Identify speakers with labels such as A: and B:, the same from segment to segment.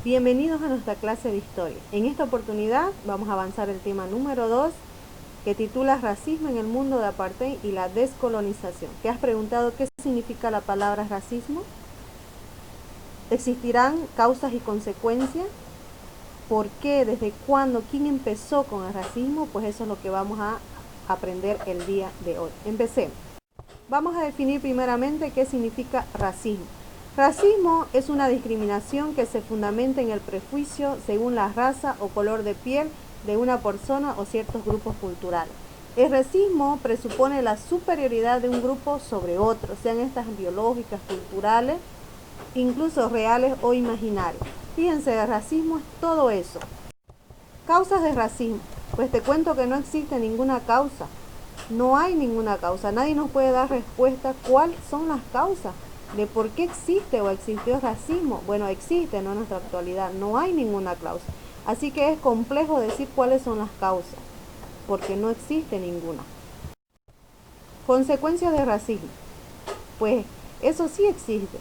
A: Bienvenidos a nuestra clase de historia. En esta oportunidad vamos a avanzar el tema número 2, que titula Racismo en el mundo de apartheid y la descolonización. ¿Te has preguntado qué significa la palabra racismo? ¿Existirán causas y consecuencias? ¿Por qué? ¿Desde cuándo? ¿Quién empezó con el racismo? Pues eso es lo que vamos a aprender el día de hoy. Empecemos. Vamos a definir primeramente qué significa racismo. Racismo es una discriminación que se fundamenta en el prejuicio según la raza o color de piel de una persona o ciertos grupos culturales. El racismo presupone la superioridad de un grupo sobre otro, sean estas biológicas, culturales, incluso reales o imaginarias. Fíjense, el racismo es todo eso. Causas de racismo. Pues te cuento que no existe ninguna causa. No hay ninguna causa. Nadie nos puede dar respuesta cuáles son las causas de por qué existe o existió racismo. Bueno, existe, ¿no? En nuestra actualidad no hay ninguna causa. Así que es complejo decir cuáles son las causas, porque no existe ninguna. Consecuencias de racismo. Pues eso sí existe.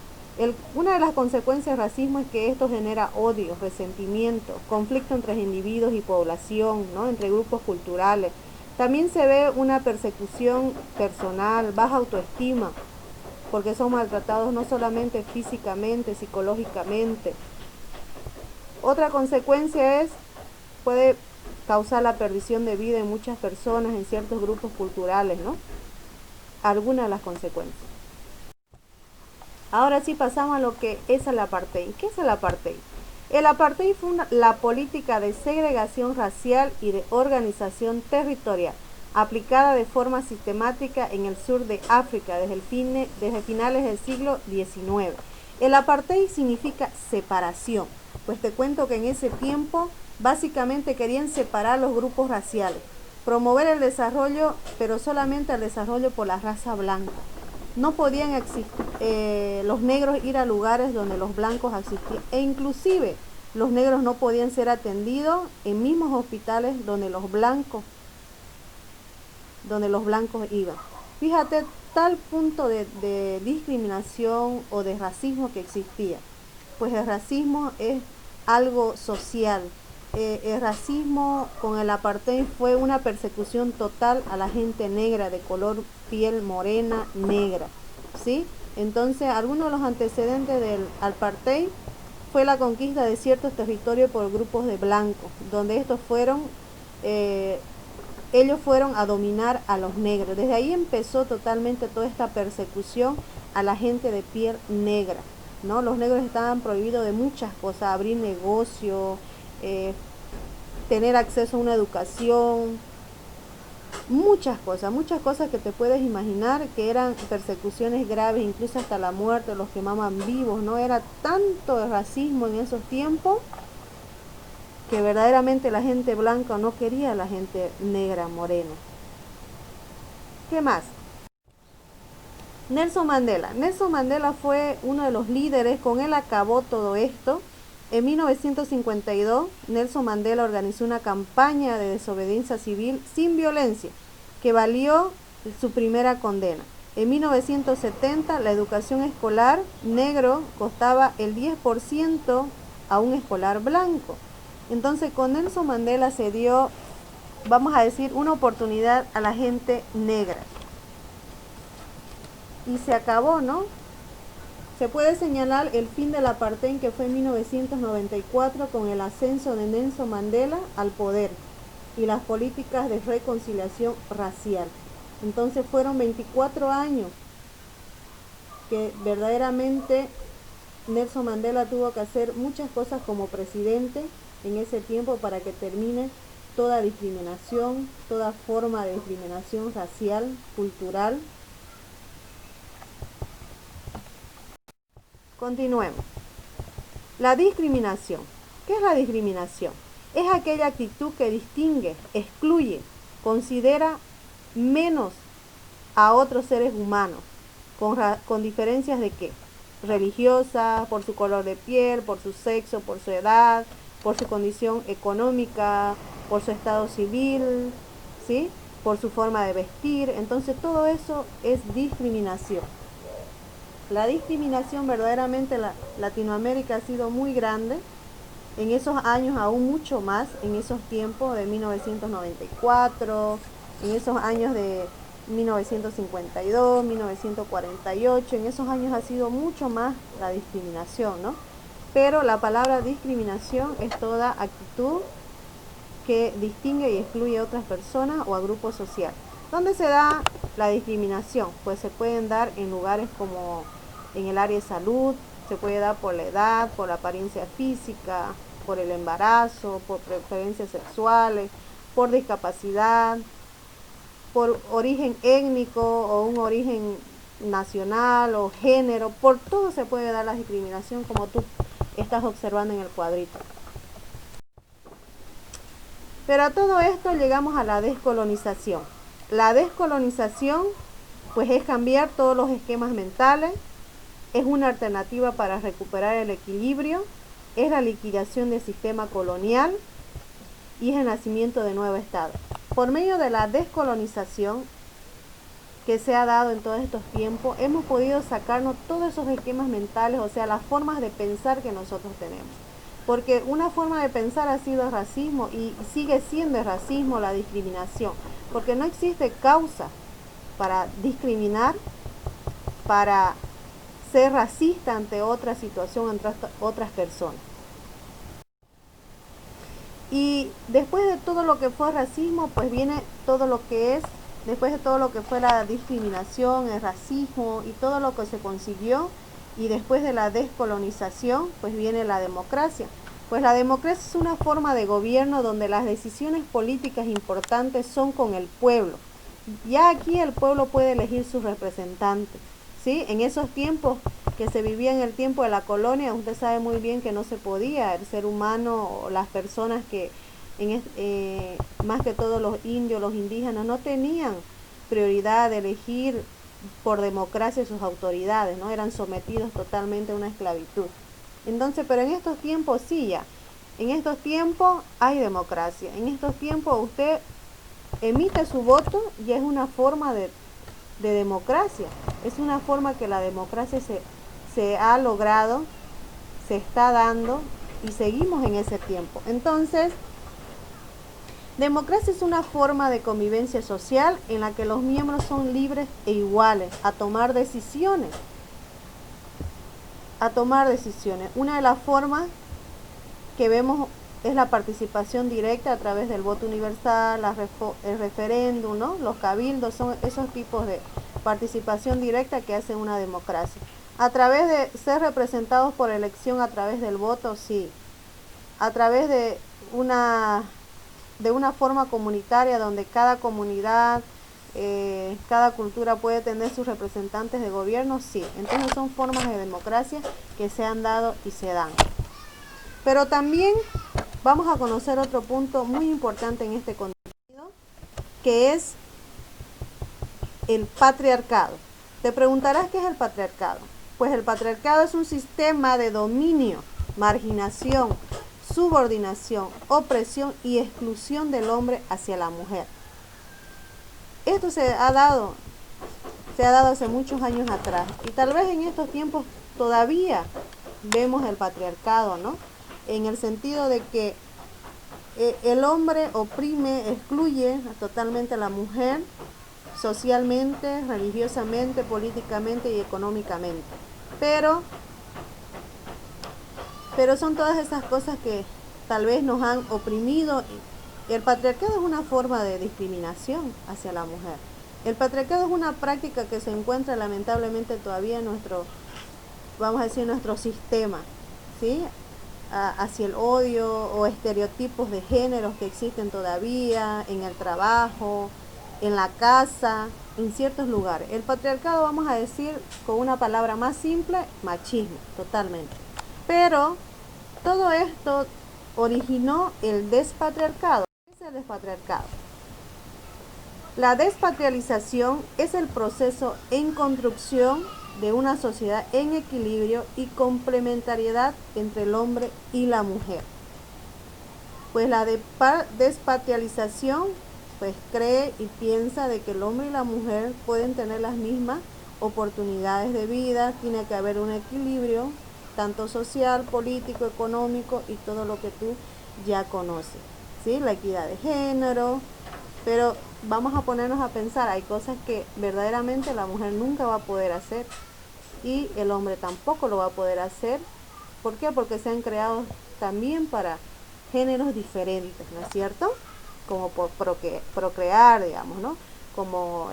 A: Una de las consecuencias del racismo es que esto genera odio, resentimiento, conflicto entre individuos y población, ¿no? Entre grupos culturales. También se ve una persecución personal, baja autoestima, porque son maltratados no solamente físicamente, psicológicamente. Otra consecuencia puede causar la perdición de vida en muchas personas, en ciertos grupos culturales, ¿no? Algunas de las consecuencias. Ahora sí pasamos a lo que es el apartheid. ¿Qué es el apartheid? El apartheid fue la política de segregación racial y de organización territorial aplicada de forma sistemática en el sur de África desde finales del siglo XIX. El apartheid significa separación, pues te cuento que en ese tiempo básicamente querían separar los grupos raciales, promover el desarrollo, pero solamente el desarrollo por la raza blanca. No podían los negros ir a lugares donde los blancos existían, e inclusive los negros no podían ser atendidos en mismos hospitales donde los blancos iban. Fíjate tal punto de discriminación o de racismo que existía. Pues el racismo es algo social. El racismo con el apartheid fue una persecución total a la gente negra, de color piel morena, negra, ¿sí? Entonces, algunos de los antecedentes del apartheid fue la conquista de ciertos territorios por grupos de blancos, donde ellos fueron a dominar a los negros. Desde ahí empezó totalmente toda esta persecución a la gente de piel negra, ¿no? Los negros estaban prohibidos de muchas cosas, abrir negocio, tener acceso a una educación, muchas cosas que te puedes imaginar, que eran persecuciones graves, incluso hasta la muerte, los quemaban vivos, ¿no? Era tanto el racismo en esos tiempos que verdaderamente la gente blanca no quería a la gente negra, morena. ¿Qué más? Nelson Mandela. Nelson Mandela fue uno de los líderes, con él acabó todo esto. En 1952, Nelson Mandela organizó una campaña de desobediencia civil sin violencia, que valió su primera condena. En 1970, la educación escolar negro costaba el 10% a un escolar blanco. Entonces, con Nelson Mandela se dio, vamos a decir, una oportunidad a la gente negra. Y se acabó, ¿no? Se puede señalar el fin del apartheid, que fue en 1994, con el ascenso de Nelson Mandela al poder y las políticas de reconciliación racial. Entonces fueron 24 años que verdaderamente Nelson Mandela tuvo que hacer muchas cosas como presidente en ese tiempo para que termine toda discriminación, toda forma de discriminación racial, cultural. Continuemos. La discriminación. ¿Qué es la discriminación? Es aquella actitud que distingue, excluye, considera menos a otros seres humanos, con diferencias de qué? Religiosas, por su color de piel, por su sexo, por su edad, por su condición económica, por su estado civil, ¿sí? Por su forma de vestir. Entonces todo eso es discriminación. La discriminación verdaderamente en Latinoamérica ha sido muy grande, en esos años aún mucho más, en esos tiempos de 1994, en esos años de 1952, 1948, en esos años ha sido mucho más la discriminación, ¿no? Pero la palabra discriminación es toda actitud que distingue y excluye a otras personas o a grupos sociales. ¿Dónde se da la discriminación? Pues se pueden dar en lugares como en el área de salud, se puede dar por la edad, por la apariencia física, por el embarazo, por preferencias sexuales, por discapacidad, por origen étnico o un origen nacional o género, por todo se puede dar la discriminación como tú estás observando en el cuadrito. Pero a todo esto llegamos a la descolonización. La descolonización pues es cambiar todos los esquemas mentales, es una alternativa para recuperar el equilibrio, es la liquidación del sistema colonial y es el nacimiento de nuevo Estado. Por medio de la descolonización que se ha dado en todos estos tiempos, hemos podido sacarnos todos esos esquemas mentales, o sea, las formas de pensar que nosotros tenemos. Porque una forma de pensar ha sido el racismo y sigue siendo el racismo, la discriminación. Porque no existe causa para discriminar, para ser racista ante otra situación, ante otras personas. Y después de todo lo que fue racismo, pues viene todo lo que es, después de todo lo que fue la discriminación, el racismo y todo lo que se consiguió, y después de la descolonización, pues viene la democracia. Pues la democracia es una forma de gobierno donde las decisiones políticas importantes son con el pueblo. Ya aquí el pueblo puede elegir sus representantes, ¿sí? En esos tiempos que se vivía en el tiempo de la colonia, usted sabe muy bien que no se podía, el ser humano o las personas que, más que todos los indios, los indígenas, no tenían prioridad de elegir por democracia sus autoridades, ¿no? Eran sometidos totalmente a una esclavitud. Entonces, pero en estos tiempos sí ya, en estos tiempos hay democracia, en estos tiempos usted emite su voto y es una forma de democracia, es una forma que la democracia se ha logrado, se está dando y seguimos en ese tiempo. Entonces, democracia es una forma de convivencia social en la que los miembros son libres e iguales a tomar decisiones. Una de las formas que vemos es la participación directa a través del voto universal, el referéndum, ¿no? Los cabildos son esos tipos de participación directa que hacen una democracia. A través de ser representados por elección a través del voto, sí. A través de una forma comunitaria donde cada comunidad, cada cultura puede tener sus representantes de gobierno, sí. Entonces son formas de democracia que se han dado y se dan. Pero también vamos a conocer otro punto muy importante en este contenido, que es el patriarcado. Te preguntarás qué es el patriarcado. Pues el patriarcado es un sistema de dominio, marginación, subordinación, opresión y exclusión del hombre hacia la mujer. Esto se ha dado hace muchos años atrás y tal vez en estos tiempos todavía vemos el patriarcado, ¿no? En el sentido de que el hombre oprime, excluye totalmente a la mujer socialmente, religiosamente, políticamente y económicamente. Pero son todas esas cosas que tal vez nos han oprimido. El patriarcado es una forma de discriminación hacia la mujer. El patriarcado es una práctica que se encuentra lamentablemente todavía en nuestro sistema, ¿sí? Hacia el odio o estereotipos de géneros que existen todavía en el trabajo, en la casa, en ciertos lugares. El patriarcado, vamos a decir con una palabra más simple, machismo, totalmente. Pero todo esto originó el despatriarcado. ¿Qué es el despatriarcado? La despatrialización es el proceso en construcción de una sociedad en equilibrio y complementariedad entre el hombre y la mujer. Pues la despatrialización pues cree y piensa de que el hombre y la mujer pueden tener las mismas oportunidades de vida, tiene que haber un equilibrio, tanto social, político, económico y todo lo que tú ya conoces, ¿sí? La equidad de género, pero vamos a ponernos a pensar, hay cosas que verdaderamente la mujer nunca va a poder hacer y el hombre tampoco lo va a poder hacer. ¿Por qué? Porque se han creado también para géneros diferentes, ¿no es cierto? Como por procrear, digamos, ¿no? Como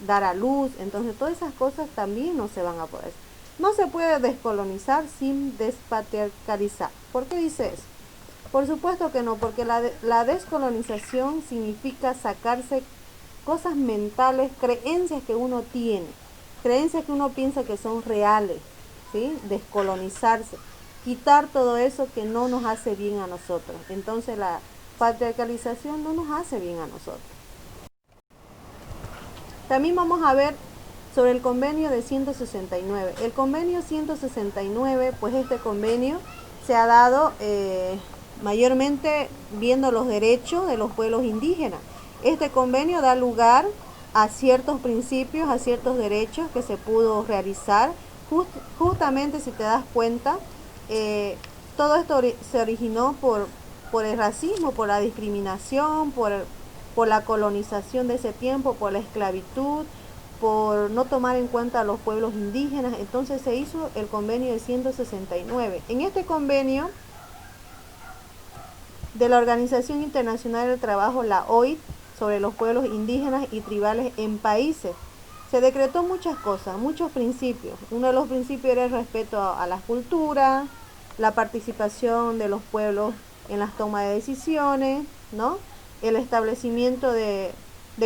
A: dar a luz. Entonces todas esas cosas también no se van a poder. No se puede descolonizar sin despatriarcalizar. ¿Por qué dice eso? Por supuesto que no, porque la descolonización significa sacarse cosas mentales, creencias que uno tiene, creencias que uno piensa que son reales, ¿sí? Descolonizarse, quitar todo eso que no nos hace bien a nosotros. Entonces la patriarcalización no nos hace bien a nosotros. También vamos a ver sobre el convenio de 169. El convenio 169, pues este convenio se ha dado mayormente viendo los derechos de los pueblos indígenas. Este convenio da lugar a ciertos principios, a ciertos derechos que se pudo realizar. Justamente, si te das cuenta, todo esto se originó por el racismo, por la discriminación, por la colonización de ese tiempo, por la esclavitud, por no tomar en cuenta a los pueblos indígenas. Entonces se hizo el convenio de 169. En este convenio de la Organización Internacional del Trabajo, la OIT, sobre los pueblos indígenas y tribales en países, se decretó muchas cosas, muchos principios. Uno de los principios era el respeto a las culturas, la participación de los pueblos en las tomas de decisiones, ¿no? El establecimiento de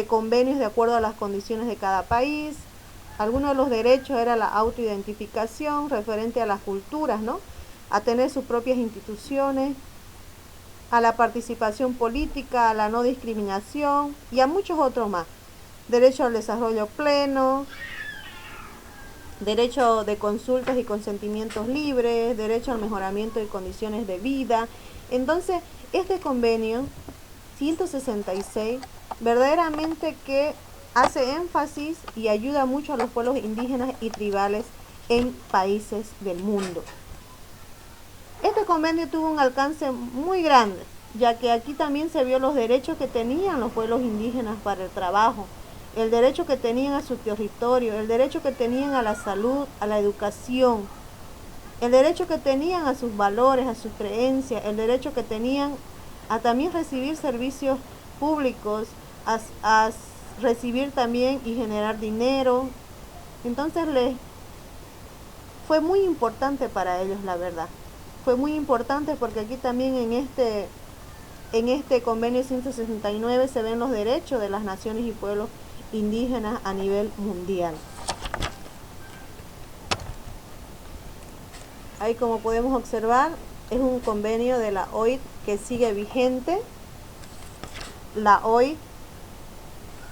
A: convenios de acuerdo a las condiciones de cada país. Algunos de los derechos era la autoidentificación referente a las culturas, ¿no? A tener sus propias instituciones, a la participación política, a la no discriminación y a muchos otros más. Derecho al desarrollo pleno, derecho de consultas y consentimientos libres, derecho al mejoramiento de condiciones de vida. Entonces, este convenio 166 verdaderamente que hace énfasis y ayuda mucho a los pueblos indígenas y tribales en países del mundo. Este convenio tuvo un alcance muy grande, ya que aquí también se vio los derechos que tenían los pueblos indígenas para el trabajo, el derecho que tenían a su territorio, el derecho que tenían a la salud, a la educación, el derecho que tenían a sus valores, a sus creencias, el derecho que tenían a también recibir servicios públicos, a recibir también y generar dinero. Entonces fue muy importante para ellos, la verdad. Fue muy importante porque aquí también en este convenio 169 se ven los derechos de las naciones y pueblos indígenas a nivel mundial. Ahí, como podemos observar, es un convenio de la OIT que sigue vigente. La OIT,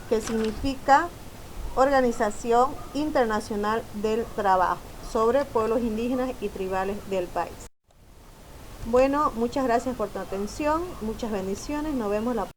A: que significa Organización Internacional del Trabajo, sobre pueblos indígenas y tribales del país. Bueno, muchas gracias por tu atención, muchas bendiciones, nos vemos la próxima.